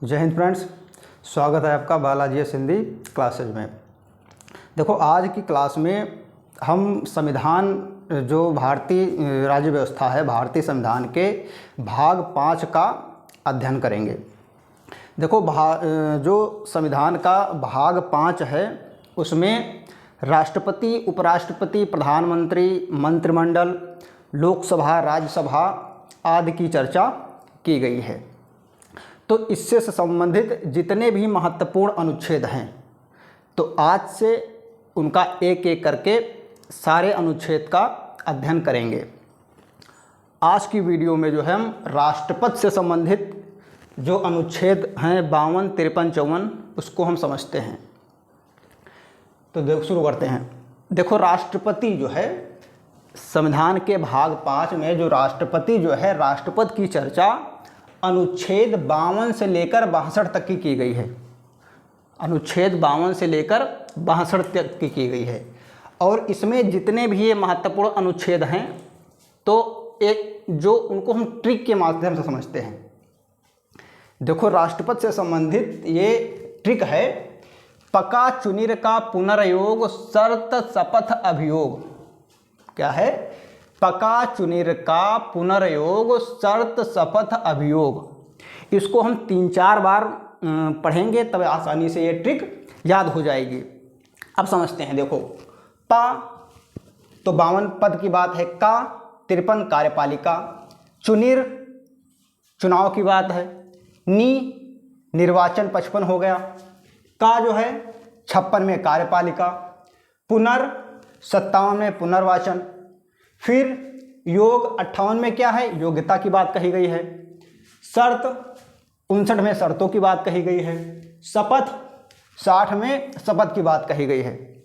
जय हिंद फ्रेंड्स, स्वागत है आपका बालाजी हिंदी क्लासेज में। देखो, आज की क्लास में हम संविधान जो भारतीय राज्य व्यवस्था है, भारतीय संविधान के भाग 5 का अध्ययन करेंगे। देखो, जो संविधान का भाग 5 है उसमें राष्ट्रपति, उपराष्ट्रपति, प्रधानमंत्री, मंत्रिमंडल, लोकसभा, राज्यसभा आदि की चर्चा की गई है। तो इससे संबंधित जितने भी महत्वपूर्ण अनुच्छेद हैं, तो आज से उनका एक एक करके सारे अनुच्छेद का अध्ययन करेंगे। आज की वीडियो में जो है हम राष्ट्रपति से संबंधित जो अनुच्छेद हैं 52, 53, 54 उसको हम समझते हैं। तो देखो, शुरू करते हैं। देखो, राष्ट्रपति जो है संविधान के भाग 5 में जो राष्ट्रपति जो है, राष्ट्रपति की चर्चा अनुच्छेद 52 से लेकर 62 तक की गई है। अनुच्छेद 52 से लेकर 62 तक की गई है। और इसमें जितने भी ये महत्वपूर्ण अनुच्छेद हैं, तो एक जो उनको हम ट्रिक के माध्यम से समझते हैं। देखो, राष्ट्रपति से संबंधित ये ट्रिक है, पका चुनिर का पुनर्योग शर्त शपथ अभियोग। क्या है? पका चुनिर का पुनर्योग शर्त शपथ अभियोग। इसको हम 3-4 बार पढ़ेंगे, तब आसानी से ये ट्रिक याद हो जाएगी। अब समझते हैं। देखो, पा तो 52 पद की बात है, का 53 कार्यपालिका, चुनिर चुनाव की बात है, नी निर्वाचन 55 हो गया, का जो है 56 में कार्यपालिका, पुनर 57 में पुनर्वाचन, फिर योग 58 में क्या है? योग्यता की बात कही गई है, शर्त 59 में शर्तों की बात कही गई है, शपथ 60 में शपथ की बात कही गई है,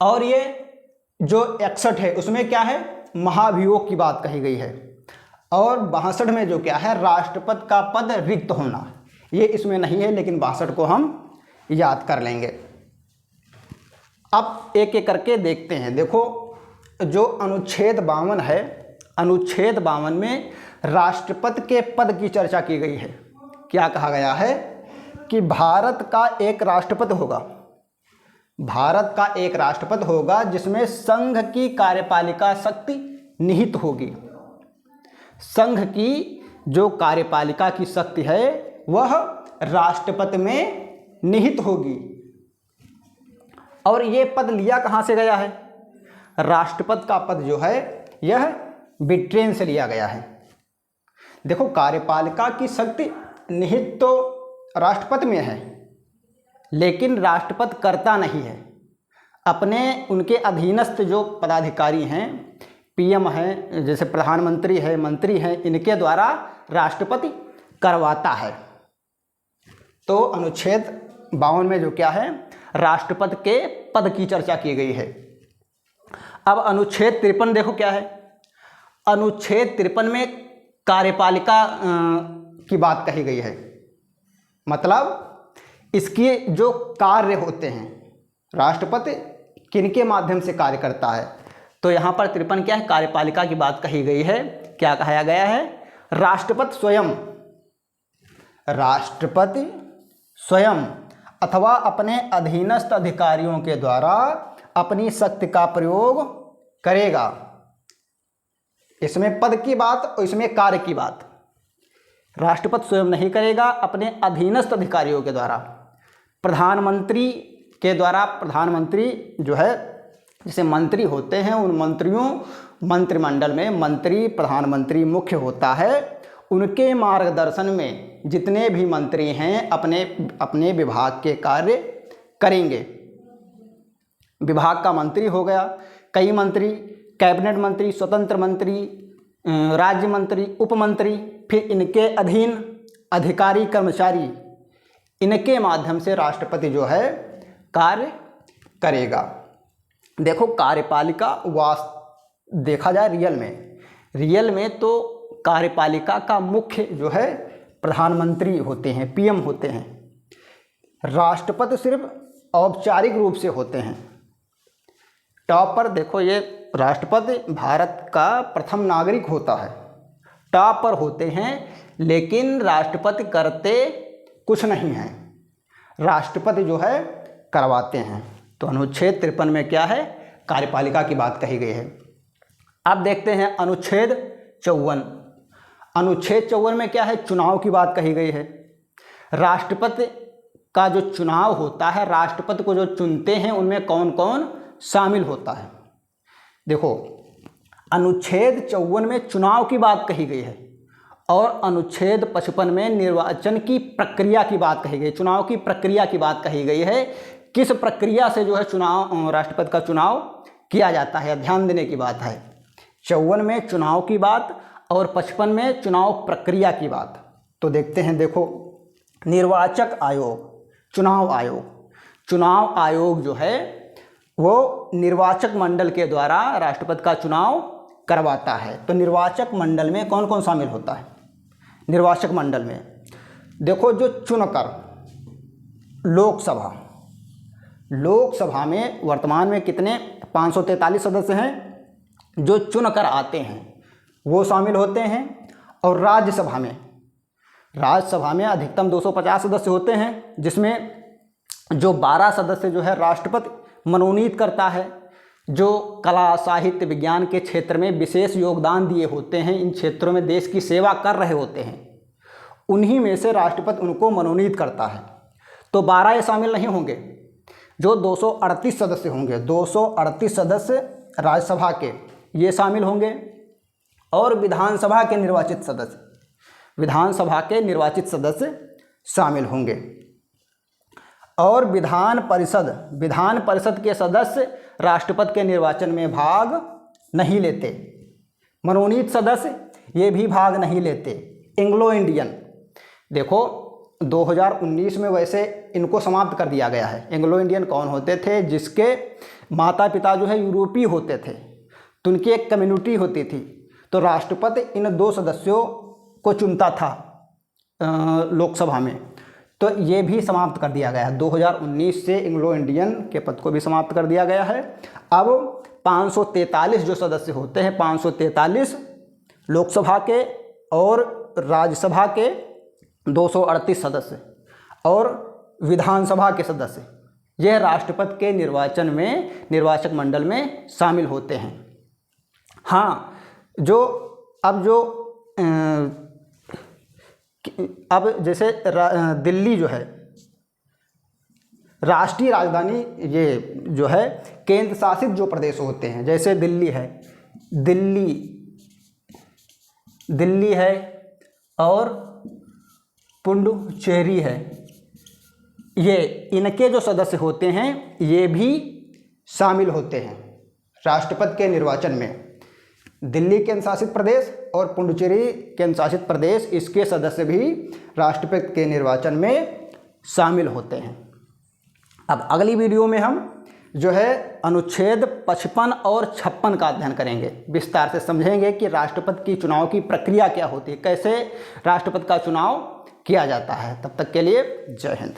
और ये जो 61 है उसमें क्या है? महाभियोग की बात कही गई है, और 62 में जो क्या है? राष्ट्रपति का पद रिक्त होना। ये इसमें नहीं है, लेकिन 62 को हम याद कर लेंगे। अब एक एक करके देखते हैं। देखो, जो अनुच्छेद 52 है, अनुच्छेद 52 में राष्ट्रपति के पद की चर्चा की गई है। क्या कहा गया है? कि भारत का एक राष्ट्रपति होगा, भारत का एक राष्ट्रपति होगा जिसमें संघ की कार्यपालिका शक्ति निहित होगी। संघ की जो कार्यपालिका की शक्ति है वह राष्ट्रपति में निहित होगी। और ये पद लिया कहाँ से गया है? राष्ट्रपति का पद जो है यह ब्रिटेन से लिया गया है। देखो, कार्यपालिका की शक्ति निहित तो राष्ट्रपति में है, लेकिन राष्ट्रपति करता नहीं है। अपने उनके अधीनस्थ जो पदाधिकारी हैं, पीएम हैं, जैसे प्रधानमंत्री है, मंत्री हैं, इनके द्वारा राष्ट्रपति करवाता है। तो अनुच्छेद 52 में जो क्या है? राष्ट्रपति के पद की चर्चा की गई है। अब अनुच्छेद 53 देखो क्या है? अनुच्छेद 53 में कार्यपालिका की बात कही गई है। मतलब इसके जो कार्य होते हैं, राष्ट्रपति किनके माध्यम से कार्य करता है, तो यहाँ पर 53 क्या है? कार्यपालिका की बात कही गई है। क्या कहा गया है? राष्ट्रपति स्वयं, राष्ट्रपति स्वयं अथवा अपने अधीनस्थ अधिकारियों के द्वारा अपनी शक्ति का प्रयोग करेगा। इसमें पद की बात और इसमें कार्य की बात। राष्ट्रपति स्वयं नहीं करेगा, अपने अधीनस्थ अधिकारियों के द्वारा, प्रधानमंत्री के द्वारा। प्रधानमंत्री जो है, जैसे मंत्री होते हैं, उन मंत्रियों, मंत्रिमंडल में मंत्री, प्रधानमंत्री मुख्य होता है। उनके मार्गदर्शन में जितने भी मंत्री हैं अपने अपने विभाग के कार्य करेंगे। विभाग का मंत्री हो गया, कई मंत्री, कैबिनेट मंत्री, स्वतंत्र मंत्री, राज्य मंत्री, उपमंत्री, फिर इनके अधीन अधिकारी, कर्मचारी, इनके माध्यम से राष्ट्रपति जो है कार्य करेगा। देखो, कार्यपालिका देखा जाए रियल में तो कार्यपालिका का मुख्य जो है प्रधानमंत्री होते हैं, पीएम होते हैं। राष्ट्रपति सिर्फ औपचारिक रूप से होते हैं। टॉप पर देखो, ये राष्ट्रपति भारत का प्रथम नागरिक होता है, टॉप पर होते हैं, लेकिन राष्ट्रपति करते कुछ नहीं है, राष्ट्रपति जो है करवाते हैं। तो अनुच्छेद 53 में क्या है, कार्यपालिका की बात कही गई है। अब देखते हैं अनुच्छेद 54। अनुच्छेद 54 में क्या है, चुनाव की बात कही गई है। राष्ट्रपति का जो चुनाव होता है, राष्ट्रपति को जो चुनते हैं, उनमें कौन कौन शामिल होता है। देखो, अनुच्छेद 54 में चुनाव की बात कही गई है और अनुच्छेद 55 में निर्वाचन की प्रक्रिया की बात कही गई, चुनाव की प्रक्रिया की बात कही गई है। किस प्रक्रिया से जो है चुनाव, राष्ट्रपति का चुनाव किया जाता है, ध्यान देने की बात है। 54 में चुनाव की बात और 55 में चुनाव प्रक्रिया की बात। तो देखते हैं, देखो, निर्वाचक आयोग, चुनाव आयोग, चुनाव आयोग जो है वो निर्वाचक मंडल के द्वारा राष्ट्रपति का चुनाव करवाता है। तो निर्वाचक मंडल में कौन कौन शामिल होता है। निर्वाचक मंडल में देखो, जो चुनकर लोकसभा, लोकसभा में वर्तमान में कितने 543 सदस्य हैं जो चुनकर आते हैं, वो शामिल होते हैं। और राज्यसभा में, राज्यसभा में अधिकतम 250 सदस्य होते हैं, जिसमें जो 12 सदस्य जो है राष्ट्रपति मनोनीत करता है। जो कला, साहित्य, विज्ञान के क्षेत्र में विशेष योगदान दिए होते हैं, इन क्षेत्रों में देश की सेवा कर रहे होते हैं, उन्हीं में से राष्ट्रपति उनको मनोनीत करता है। तो 12 ये शामिल नहीं होंगे, जो 238 सदस्य होंगे, 238 सदस्य राज्यसभा के ये शामिल होंगे। और विधानसभा के निर्वाचित सदस्य, विधानसभा के निर्वाचित सदस्य शामिल होंगे। और विधान परिषद, विधान परिषद के सदस्य राष्ट्रपति के निर्वाचन में भाग नहीं लेते। मनोनीत सदस्य ये भी भाग नहीं लेते। एंग्लो इंडियन, देखो 2019 में वैसे इनको समाप्त कर दिया गया है। एंग्लो इंडियन कौन होते थे, जिसके माता पिता जो है यूरोपीय होते थे, तो उनकी एक कम्युनिटी होती थी। तो राष्ट्रपति इन 2 सदस्यों को चुनता था लोकसभा में, तो ये भी समाप्त कर दिया गया है। 2019 से एंग्लो इंडियन के पद को भी समाप्त कर दिया गया है। अब 543 जो सदस्य होते हैं, 543 लोकसभा के और राज्यसभा के 238 सदस्य और विधानसभा के सदस्य, यह राष्ट्रपति के निर्वाचन में, निर्वाचक मंडल में शामिल होते हैं। हाँ, अब जैसे दिल्ली जो है राष्ट्रीय राजधानी, ये जो है केंद्र शासित जो प्रदेश होते हैं, जैसे दिल्ली है, दिल्ली है और पुडुचेरी है, ये इनके जो सदस्य होते हैं ये भी शामिल होते हैं राष्ट्रपति के निर्वाचन में। दिल्ली केंद्र शासित प्रदेश और पुडुचेरी केंद्र शासित प्रदेश, इसके सदस्य भी राष्ट्रपति के निर्वाचन में शामिल होते हैं। अब अगली वीडियो में हम जो है अनुच्छेद 55 और 56 का अध्ययन करेंगे। विस्तार से समझेंगे कि राष्ट्रपति की चुनाव की प्रक्रिया क्या होती है, कैसे राष्ट्रपति का चुनाव किया जाता है। तब तक के लिए जय हिंद।